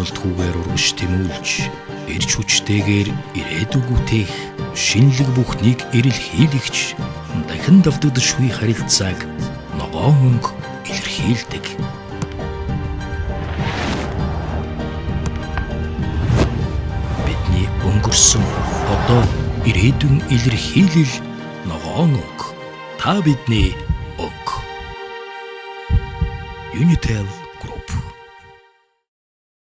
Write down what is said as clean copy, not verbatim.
босолтгүйгээр урагш тэмүүлж, эрч хүчтэйгээр ирээдүгүүтэйх, шинэлэг бүхнийг эрэлхийлэгч, дахин давтагдшгүй харилцааг ногоон өнгө илэрхийлдэг. Бидний өнгөрсөн, одоо ирээдүйн илэрхийлэл ногоон өнгө. Та бидний өнгө. Unitel